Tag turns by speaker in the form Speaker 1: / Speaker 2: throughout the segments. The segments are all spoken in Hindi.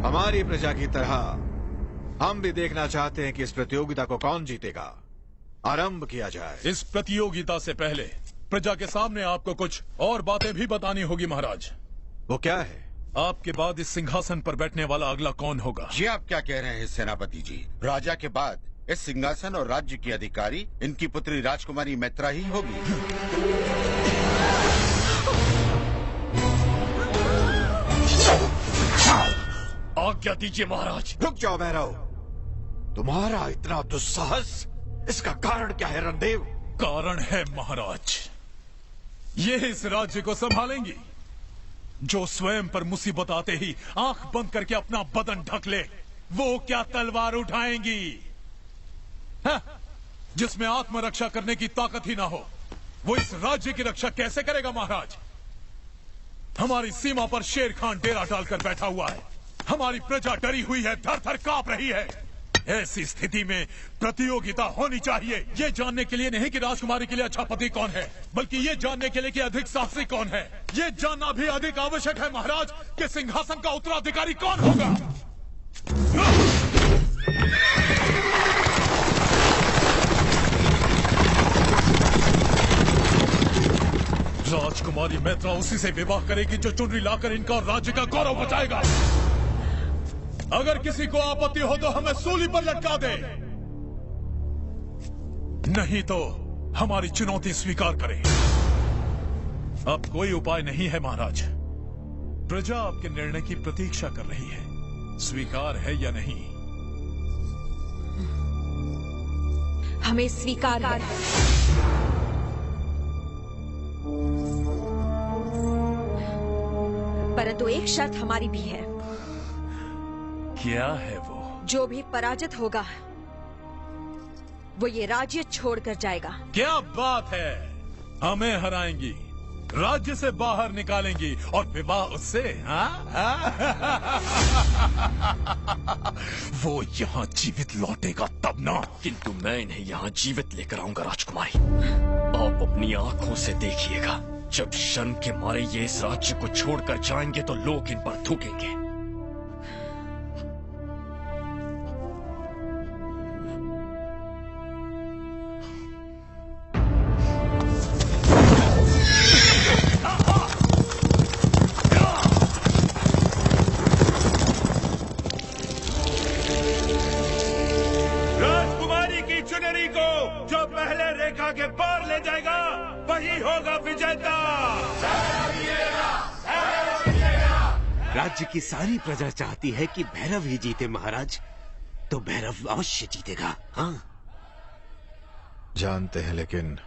Speaker 1: हमारी प्रजा की तरह हम भी देखना चाहते हैं कि इस प्रतियोगिता को कौन जीतेगा। आरंभ किया जाए।
Speaker 2: इस प्रतियोगिता से पहले प्रजा के सामने आपको कुछ और बातें भी बतानी होगी महाराज।
Speaker 1: वो क्या है?
Speaker 2: आपके बाद इस सिंहासन पर बैठने वाला अगला कौन होगा?
Speaker 3: ये आप क्या कह रहे हैं सेनापति जी? राजा के बाद इस सिंहासन और राज्य की अधिकारी इनकी पुत्री राजकुमारी मैत्रा ही होगी।
Speaker 2: आज्ञा दीजिए महाराज।
Speaker 1: रुक जाओ भैरव, तुम्हारा इतना दुस्साहस, इसका कारण क्या है रणदेव?
Speaker 2: कारण है महाराज, ये इस राज्य को संभालेंगी जो स्वयं पर मुसीबत आते ही आंख बंद करके अपना बदन ढक ले। वो क्या तलवार उठाएंगी? हाँ, जिसमें आत्मरक्षा करने की ताकत ही ना हो, वो इस राज्य की रक्षा कैसे करेगा महाराज? हमारी सीमा पर शेर खान डेरा डालकर बैठा हुआ है, हमारी प्रजा डरी हुई है, थर थर कांप रही है। ऐसी स्थिति में प्रतियोगिता होनी चाहिए, ये जानने के लिए नहीं कि राजकुमारी के लिए अच्छा पति कौन है, बल्कि ये जानने के लिए कि अधिक साहसी कौन है। ये जानना भी अधिक आवश्यक है महाराज कि सिंहासन का उत्तराधिकारी कौन होगा। राजकुमारी मैत्रा उसी से विवाह करेगी जो चुनरी लाकर इनका और राज्य का गौरव बचाएगा। अगर किसी को आपत्ति हो तो हमें सूली पर लटका दे, नहीं तो हमारी चुनौती स्वीकार करें। अब कोई उपाय नहीं है महाराज, प्रजा आपके निर्णय की प्रतीक्षा कर रही है। स्वीकार है या नहीं?
Speaker 4: हमें स्वीकार है। परंतु एक शर्त हमारी भी है।
Speaker 2: क्या है वो?
Speaker 4: जो भी पराजित होगा वो ये राज्य छोड़कर जाएगा।
Speaker 2: क्या बात है, हमें हराएंगी, राज्य से बाहर निकालेंगी और विवाह उससे? वो यहाँ जीवित लौटेगा तब ना।
Speaker 5: किंतु मैं इन्हें यहाँ जीवित लेकर आऊंगा राजकुमारी। आप अपनी आंखों से देखिएगा, जब शर्म के मारे ये इस राज्य को छोड़कर जाएंगे तो लोग इन पर थूकेंगे।
Speaker 6: राजकुमारी की चुनरी को जो पहले रेखा के पार ले जाएगा वही होगा विजेता।
Speaker 7: राज्य की सारी प्रजा चाहती है कि भैरव ही जीते महाराज, तो भैरव अवश्य जीतेगा। हाँ
Speaker 1: जानते हैं, लेकिन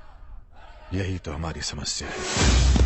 Speaker 1: यही तो हमारी समस्या है।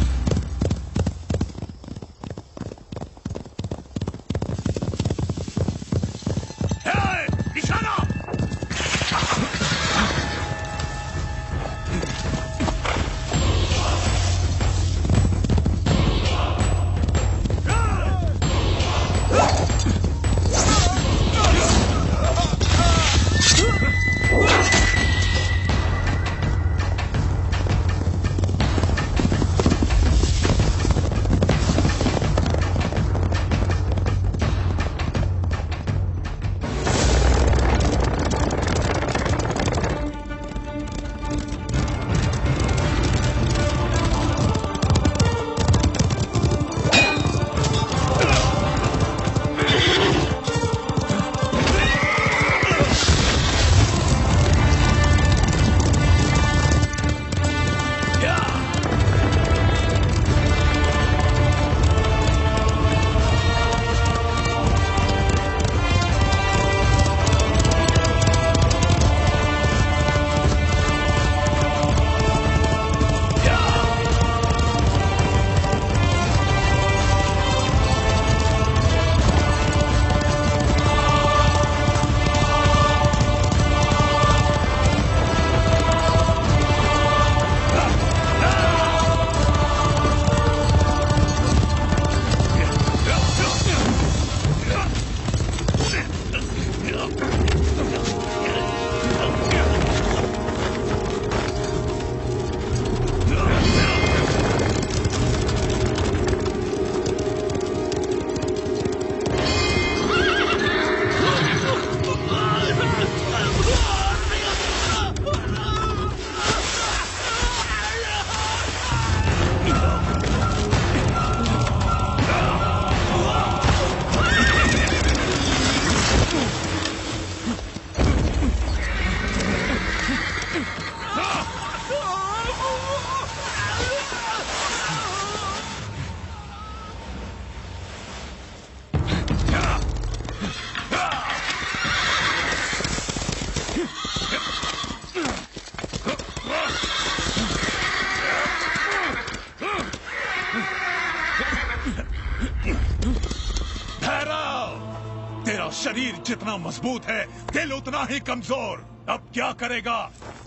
Speaker 2: तेरा शरीर जितना मजबूत है, दिल उतना ही कमजोर। अब क्या करेगा?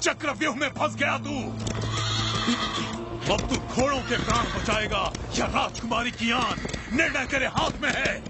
Speaker 2: चक्रव्यूह में फंस गया तू। अब तू घोड़ों के प्राण बचाएगा या राजकुमारी की आन? निर्णय तेरे हाथ में है।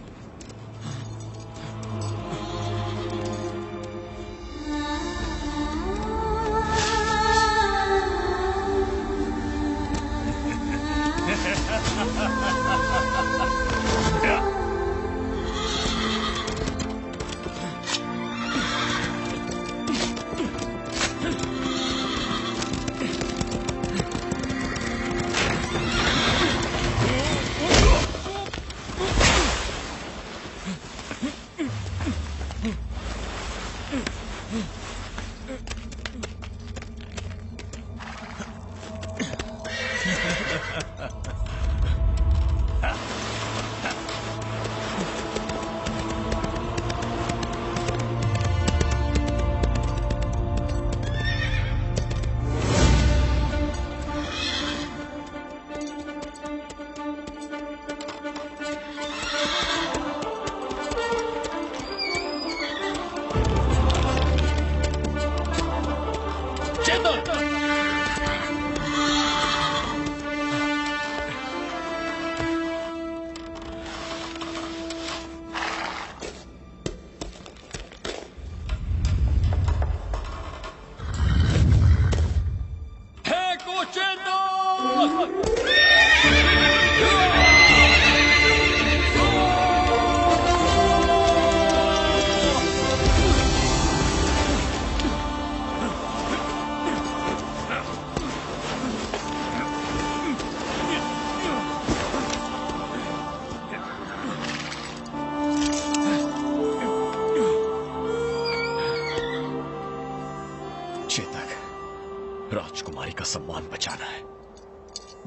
Speaker 5: राजकुमारी का सम्मान बचाना है।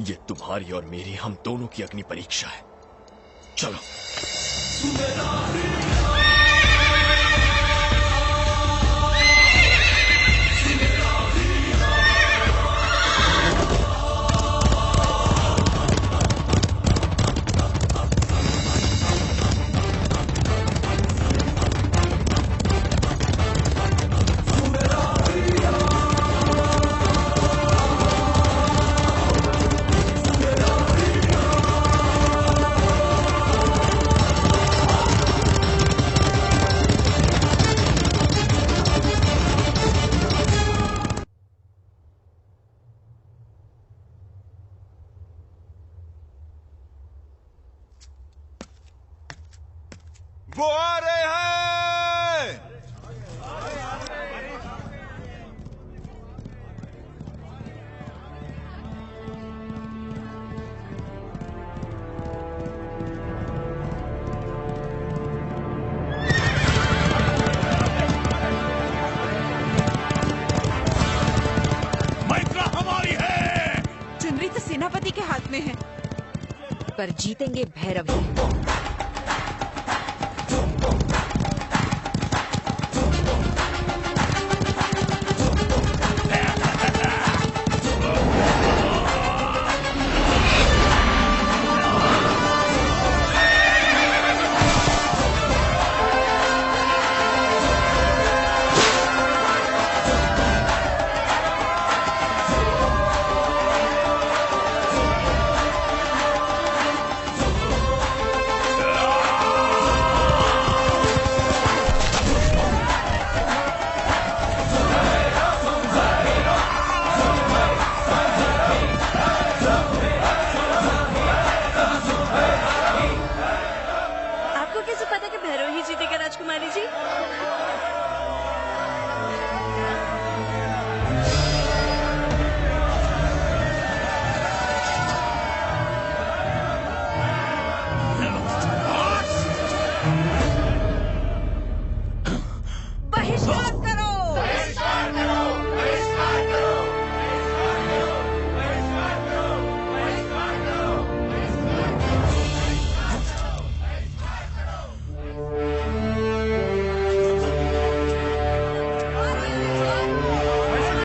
Speaker 5: ये तुम्हारी और मेरी, हम दोनों की अग्नि परीक्षा है। चलो।
Speaker 1: वो आ रहे हैं।
Speaker 2: मैत्रा हमारी है।
Speaker 4: चुनरी तो सेनापति के हाथ में है, पर जीतेंगे भैरव ही।